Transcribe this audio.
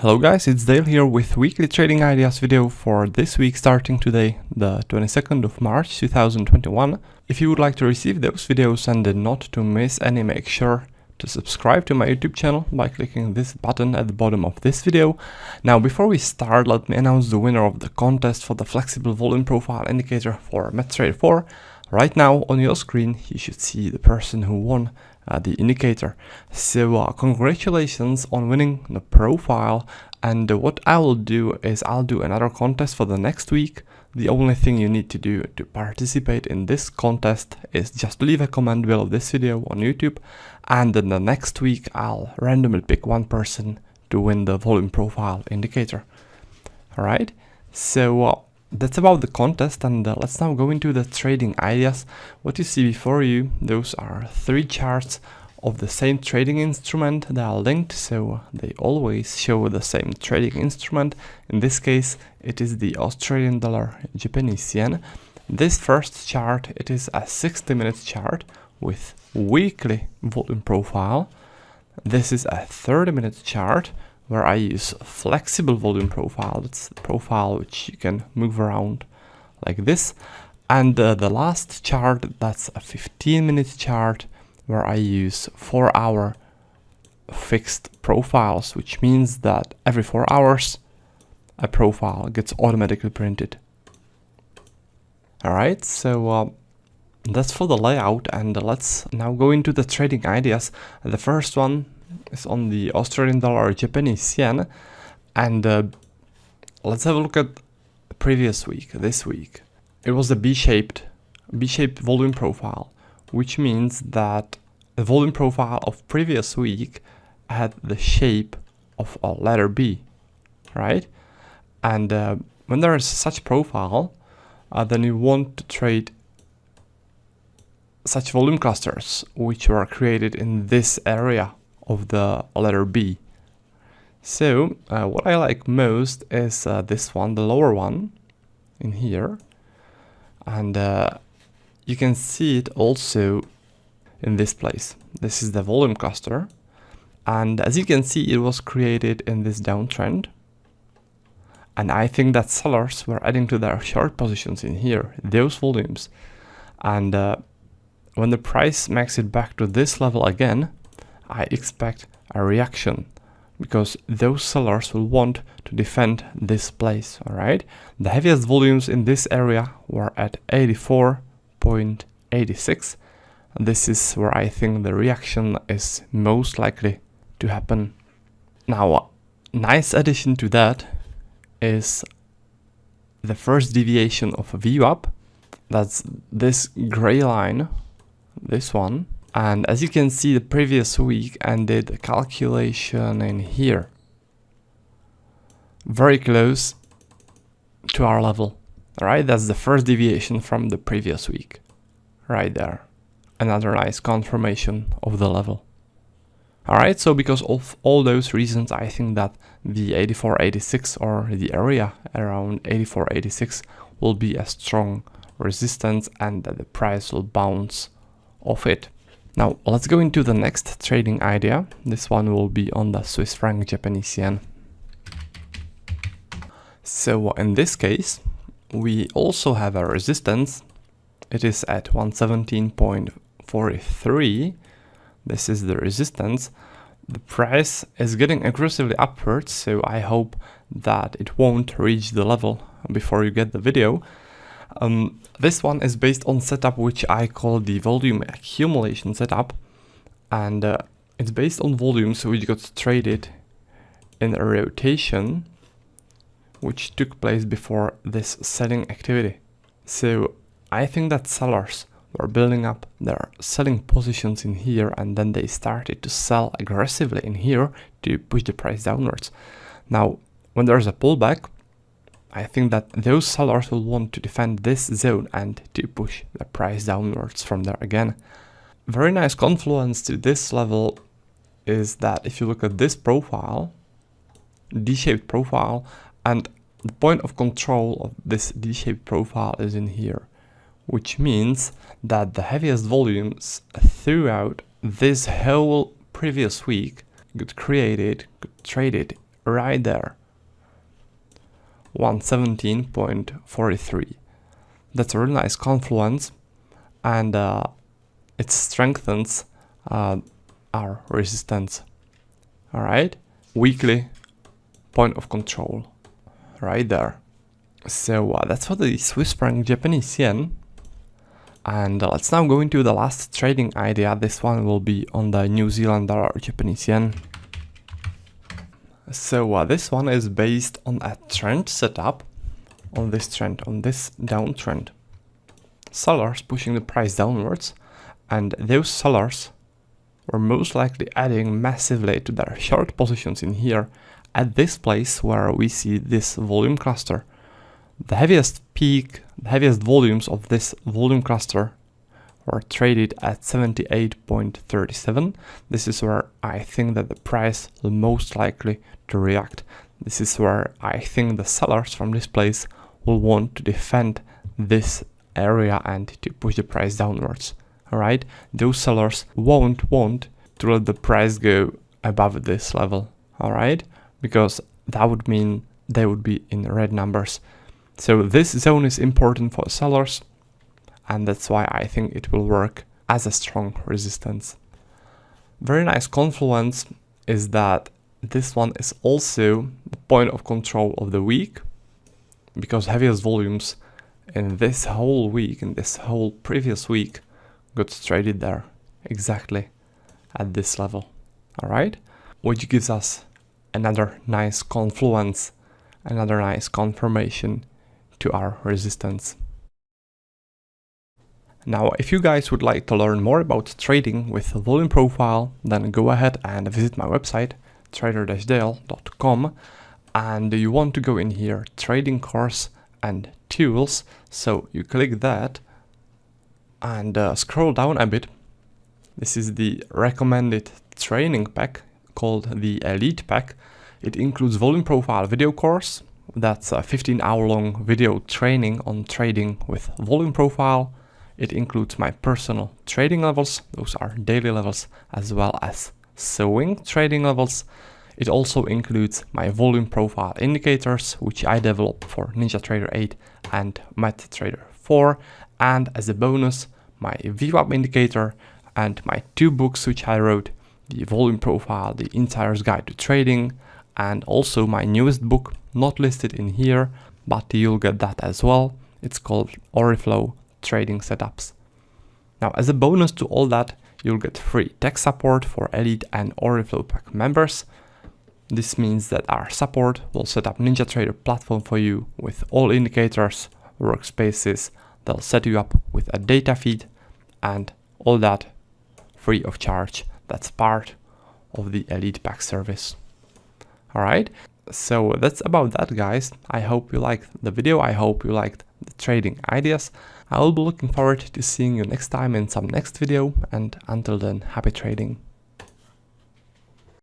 Hello guys, it's Dale here with weekly trading ideas video for this week starting today, the 22nd of March 2021. If you would like to receive those videos and not to miss any, make sure to subscribe to my YouTube channel by clicking this button at the bottom of this video. Now before we start, let me announce the winner of the contest for the flexible volume profile indicator for MetaTrader 4. Right now on your screen you should see the person who won the indicator. So congratulations on winning the profile, and what I will do is I'll do another contest for the next week. The only thing you need to do to participate in this contest is just leave a comment below this video on YouTube, and then the next week I'll randomly pick one person to win the volume profile indicator. Alright, so that's about the contest, and let's now go into the trading ideas. What you see before you, those are three charts of the same trading instrument. They are linked, so they always show the same trading instrument. In this case, it is the Australian dollar Japanese yen. This first chart, it is a 60-minute chart with weekly volume profile. This is a 30-minute chart where I use flexible volume profile. It's the profile which you can move around like this. And the last chart, that's a 15-minute chart where I use 4-hour fixed profiles, which means that every 4 hours a profile gets automatically printed. Alright, so that's for the layout, and let's now go into the trading ideas. The first one is on the Australian dollar Japanese yen, and let's have a look at the previous week. This week it was a B-shaped volume profile, which means that the volume profile of previous week had the shape of a letter B, right? And when there is such profile, then you want to trade such volume clusters which were created in this area of the letter B. So what I like most is this one, the lower one in here, and you can see it also in this place. This is the volume cluster, and as you can see, it was created in this downtrend, and I think that sellers were adding to their short positions in here, those volumes, and when the price makes it back to this level again, I expect a reaction, because those sellers will want to defend this place. All right, the heaviest volumes in this area were at 84.86. This is where I think the reaction is most likely to happen. Now, nice addition to that is the first deviation of a VWAP. That's this gray line, this one. And as you can see, the previous week ended a calculation in here, very close to our level. All right, that's the first deviation from the previous week, right there. Another nice confirmation of the level. All right, so because of all those reasons, I think that the 84.86 or the area around 84.86 will be a strong resistance, and that the price will bounce off it. Now let's go into the next trading idea. This one will be on the Swiss franc Japanese yen. So in this case, we also have a resistance. It is at 117.43. This is the resistance. The price is getting aggressively upwards, so I hope that it won't reach the level before you get the video. This one is based on setup which I call the volume accumulation setup, and it's based on volumes which got traded in a rotation which took place before this selling activity. So I think that sellers were building up their selling positions in here, and then they started to sell aggressively in here to push the price downwards. Now when there's a pullback, I think that those sellers will want to defend this zone and to push the price downwards from there again. Very nice confluence to this level is that if you look at this profile, D-shaped profile, and the point of control of this D-shaped profile is in here, which means that the heaviest volumes throughout this whole previous week got traded right there, 117.43. That's a really nice confluence, and it strengthens our resistance. All right, weekly point of control right there. So that's for the Swiss franc Japanese yen. And let's now go into the last trading idea. This one will be on the New Zealand dollar Japanese yen. So this one is based on a trend setup, on this trend, on this downtrend. Sellers pushing the price downwards, and those sellers were most likely adding massively to their short positions in here at this place where we see this volume cluster. The heaviest peak, the heaviest volumes of this volume cluster were traded at 78.37. This is where I think that the price will most likely to react. This is where I think the sellers from this place will want to defend this area and to push the price downwards. All right, those sellers won't want to let the price go above this level. All right, because that would mean they would be in red numbers. So this zone is important for sellers, and that's why I think it will work as a strong resistance. Very nice confluence is that this one is also the point of control of the week, because heaviest volumes in this whole week, in this whole previous week, got traded there exactly at this level. All right, which gives us another nice confluence, another nice confirmation to our resistance. Now, if you guys would like to learn more about trading with volume profile, then go ahead and visit my website, trader-dale.com, and you want to go in here, trading course and tools. So you click that and scroll down a bit. This is the recommended training pack called the Elite Pack. It includes volume profile video course. That's a 15-hour-long video training on trading with volume profile. It includes my personal trading levels. Those are daily levels, as well as swing trading levels. It also includes my volume profile indicators, which I developed for NinjaTrader 8 and MetaTrader 4. And as a bonus, my VWAP indicator and my 2 books which I wrote, the volume profile, the Insider's Guide to Trading, and also my newest book, not listed in here, but you'll get that as well. It's called Oriflow Trading Setups. Now, as a bonus to all that, you'll get free tech support for Elite and Oriflow Pack members. This means that our support will set up NinjaTrader platform for you with all indicators, workspaces. They'll set you up with a data feed and all that free of charge. That's part of the Elite Pack service. All right, so that's about that, guys. I hope you liked the video. I hope you liked the trading ideas. I will be looking forward to seeing you next time in some next video, and until then, happy trading.